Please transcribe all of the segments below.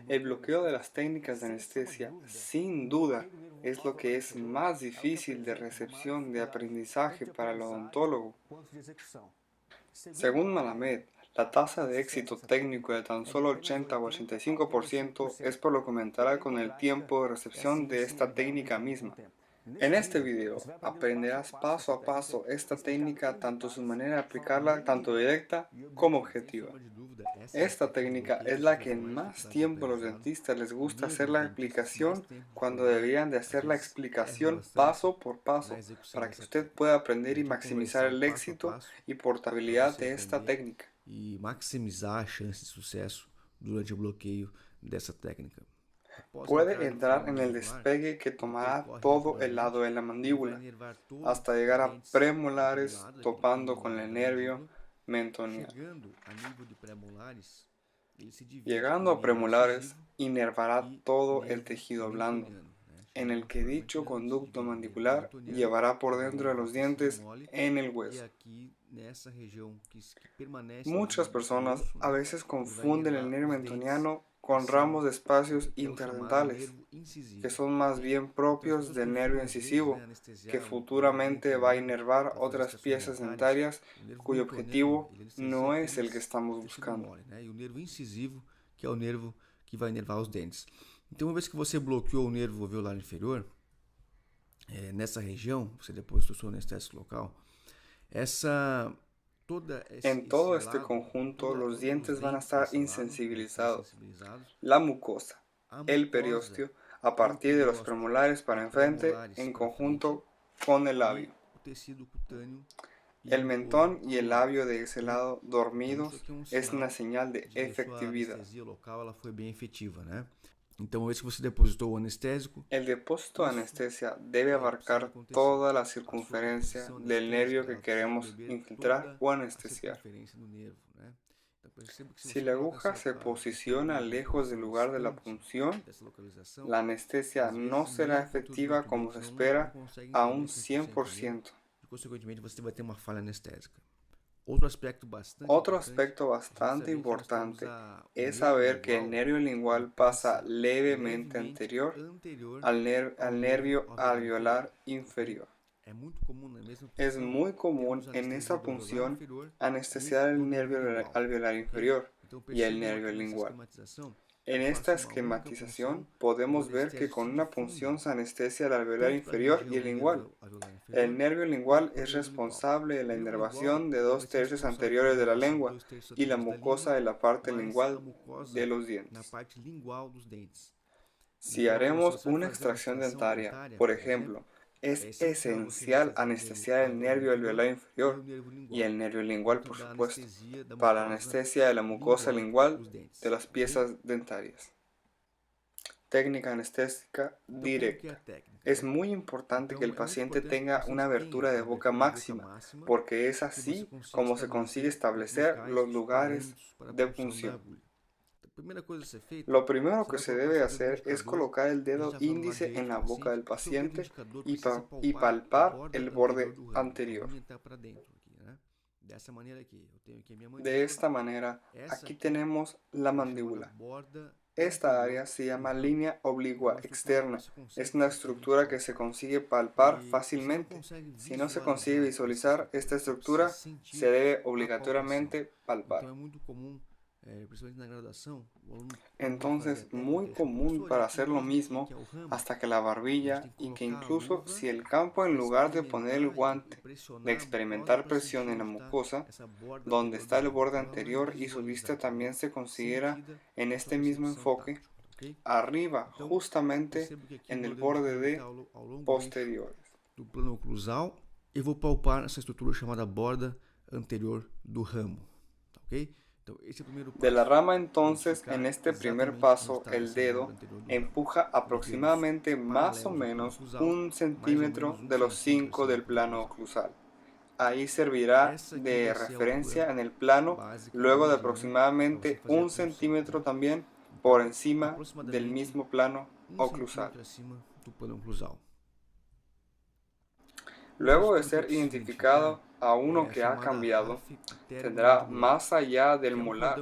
El bloqueo de las técnicas de anestesia, sin duda, es lo que es más difícil de recepción de aprendizaje para el odontólogo. Según Malamed, la tasa de éxito técnico de tan solo 80 o 85% es por lo que aumentará con el tiempo de recepción de esta técnica misma. En este video aprenderás paso a paso esta técnica, tanto su manera de aplicarla, tanto directa como objetiva. Esta técnica es la que en más tiempo los dentistas les gusta hacer la aplicación cuando deberían de hacer la explicación paso por paso para que usted pueda aprender y maximizar el éxito y portabilidad de esta técnica. E maximizar as chances de sucesso durante o bloqueio dessa técnica. Puede entrar en el despegue que tomará todo el lado de la mandíbula, hasta llegar a premolares topando con el nervio mentoniano. Llegando a premolares, inervará todo el tejido blando, en el que dicho conducto mandibular llevará por dentro de los dientes en el hueso. Muchas personas a veces confunden el nervio mentoniano con ramos de espacios interdentales, que son más bien propios del nervio incisivo, que futuramente va a inervar otras piezas dentarias cuyo objetivo no es el que estamos buscando. E o nervo incisivo, que é o nervo que vai inervar os dentes. Então, uma vez que você bloqueou o nervo alveolar inferior, nessa região, você depositou seu anestésico local, En todo este conjunto, los dientes van a estar insensibilizados. La mucosa, el periósteo, a partir de los premolares para enfrente, en conjunto con el labio. El mentón y el labio de ese lado dormidos es una señal de efectividad. Então, uma vez que você depositou o anestésico, el depósito de anestesia debe abarcar toda la circunferencia del nervio que queremos infiltrar o anestesiar. Si la aguja se posiciona lejos del lugar de la punción, la anestesia no será efectiva como se espera a un 100%. Consequentemente, você vai ter uma falha anestésica. Otro aspecto bastante importante es saber que el nervio lingual pasa levemente anterior al nervio alveolar inferior. Es muy común en esa punción anestesiar el nervio alveolar inferior y el nervio lingual. En esta esquematización podemos ver que con una punción se anestesia el alveolar inferior y el lingual. El nervio lingual es responsable de la inervación de 2/3 anteriores de la lengua y la mucosa de la parte lingual de los dientes. Si haremos una extracción dentaria, por ejemplo, es esencial anestesiar el nervio alveolar inferior y el nervio lingual, por supuesto, para la anestesia de la mucosa lingual de las piezas dentarias. Técnica anestésica directa. Es muy importante que el paciente tenga una abertura de boca máxima, porque es así como se consigue establecer los lugares de punción. Lo primero que se debe hacer es colocar el dedo índice en la boca del paciente y palpar el borde anterior. De esta manera, aquí tenemos la mandíbula. Esta área se llama línea oblicua externa. Es una estructura que se consigue palpar fácilmente. Si no se consigue visualizar esta estructura, se debe obligatoriamente palpar. Entonces, muy común para hacer lo mismo hasta que la barbilla, y que incluso si el campo, en lugar de poner el guante, de experimentar presión en la mucosa, donde está el borde anterior y su vista también se considera en este mismo enfoque, arriba, justamente en el borde de posteriores. Do plano oclusal, eu vou palpar essa estrutura chamada borda anterior do ramo, ok? De la rama, entonces, en este primer paso, el dedo empuja aproximadamente más o menos 1 centímetro de los 5 del plano oclusal. Ahí servirá de referencia en el plano, luego de aproximadamente 1 centímetro también por encima del mismo plano oclusal. Luego de ser identificado a uno que ha cambiado, tendrá más allá del molar,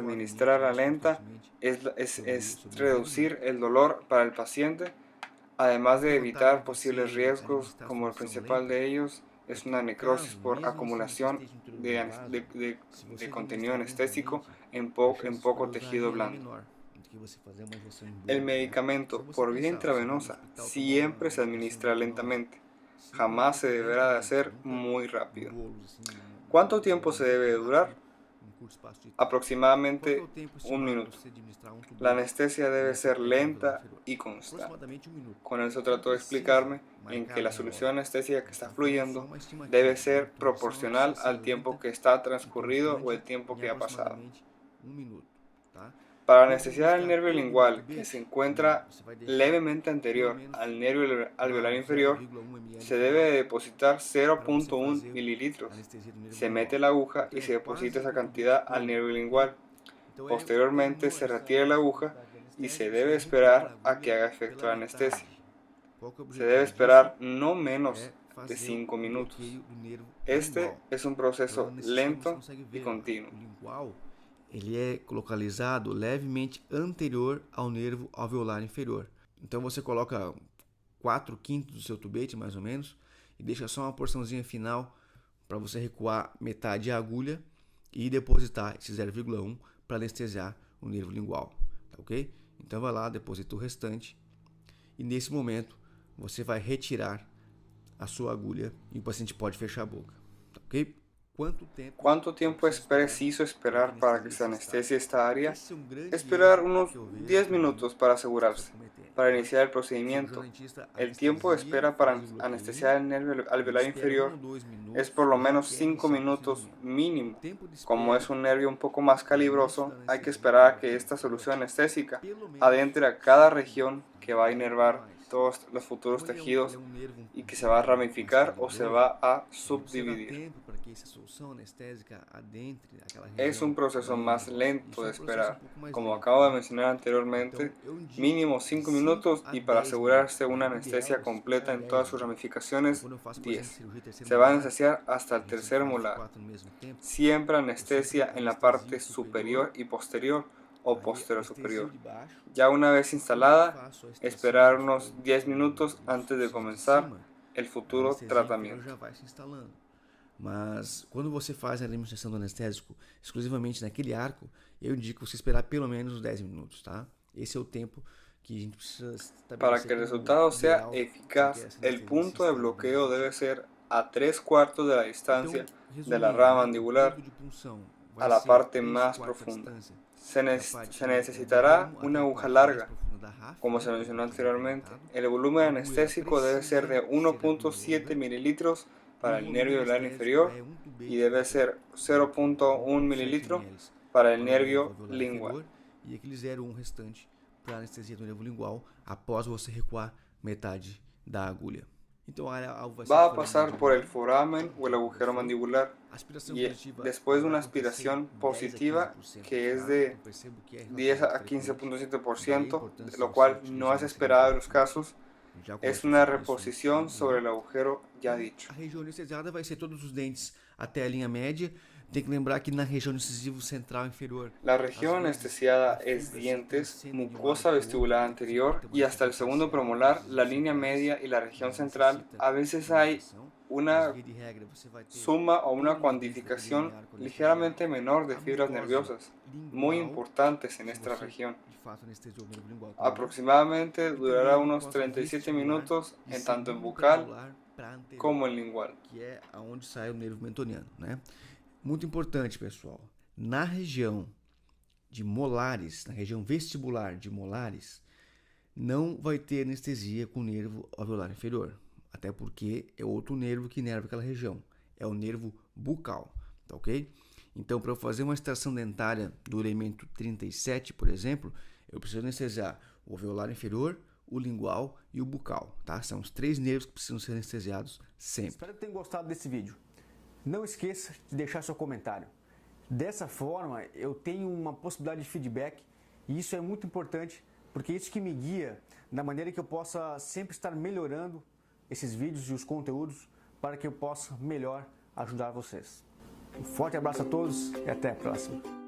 administrarla lenta es reducir el dolor para el paciente, además de evitar posibles riesgos, como el principal de ellos es una necrosis por acumulación de contenido anestésico en poco tejido blando. El medicamento por vía intravenosa siempre se administra lentamente, jamás se deberá de hacer muy rápido. ¿Cuánto tiempo se debe de durar? Aproximadamente 1 minuto. La anestesia debe ser lenta y constante. Con eso trato de explicarme en que la solución anestésica que está fluyendo debe ser proporcional al tiempo que está transcurrido o el tiempo que ha pasado. Para anestesiar el nervio lingual que se encuentra levemente anterior al nervio alveolar inferior, se debe depositar 0.1 mililitros. Se mete la aguja y se deposita esa cantidad al nervio lingual. Posteriormente se retira la aguja y se debe esperar a que haga efecto la anestesia. Se debe esperar no menos de 5 minutos. Este es un proceso lento y continuo. Ele é localizado levemente anterior ao nervo alveolar inferior. Então você coloca 4/5 do seu tubete, mais ou menos, e deixa só uma porçãozinha final para você recuar metade da agulha e depositar esse 0,1 para anestesiar o nervo lingual, tá ok? Então vai lá, deposita o restante e nesse momento você vai retirar a sua agulha e o paciente pode fechar a boca, tá ok? ¿Cuánto tiempo es preciso esperar para que se anestesie esta área? Esperar unos 10 minutos para asegurarse. Para iniciar el procedimiento, el tiempo de espera para anestesiar el nervio alveolar inferior es por lo menos 5 minutos mínimo. Como es un nervio un poco más calibroso, hay que esperar a que esta solución anestésica adentre a cada región que va a inervar todos los futuros tejidos y que se va a ramificar o se va a subdividir. Es un proceso más lento de esperar, como acabo de mencionar anteriormente, mínimo 5 minutos y para asegurarse una anestesia completa en todas sus ramificaciones, 10. Se va a anestesiar hasta el tercer molar. Siempre anestesia en la parte superior y posterior o posterior superior. Ya una vez instalada, esperar unos 10 minutos antes de comenzar el futuro tratamento. Mas quando você faz a administração do anestésico exclusivamente naquele arco, eu indico você esperar pelo menos 10 minutos, tá? Esse é o tempo que a gente precisa estabelecer. Para que el resultado sea eficaz, el punto de bloqueo debe ser a 3/4 de la distancia de la rama mandibular a la parte más profunda. Se necesitará una aguja larga, como se mencionó anteriormente. El volumen anestésico debe ser de 1.7 mililitros para el nervio alveolar inferior y debe ser 0.1 mililitro para el nervio lingual. E aquele 0,1 restante para anestesia do nervo lingual após você recuar metade da agulha. Va a pasar por el foramen o el agujero mandibular y después de una aspiración positiva que es de 10 a 15.7%, lo cual no es esperado en los casos, es una reposición sobre el agujero ya dicho. A região anestesiada vai ser todos os dentes até a linha média. Tem que lembrar que na região incisivo central inferior. La región anestesiada es dientes, mucosa vestibular anterior y hasta el segundo premolar, la línea media y la región central. A veces hay una suma o una cuantificación ligeramente menor de fibras nerviosas, muy importantes en esta región. Aproximadamente durará unos 37 minutos en tanto en bucal como en lingual. Que é aonde sai o nervo mentoniano, né? Muito importante, pessoal, na região de molares, na região vestibular de molares, não vai ter anestesia com o nervo alveolar inferior, até porque é outro nervo que inerva aquela região, é o nervo bucal, tá ok? Então, para eu fazer uma extração dentária do elemento 37, por exemplo, eu preciso anestesiar o alveolar inferior, o lingual e o bucal, tá? São os 3 nervos que precisam ser anestesiados sempre. Espero que tenham gostado desse vídeo. Não esqueça de deixar seu comentário. Dessa forma, eu tenho uma possibilidade de feedback e isso é muito importante porque é isso que me guia na maneira que eu possa sempre estar melhorando esses vídeos e os conteúdos para que eu possa melhor ajudar vocês. Um forte abraço a todos e até a próxima.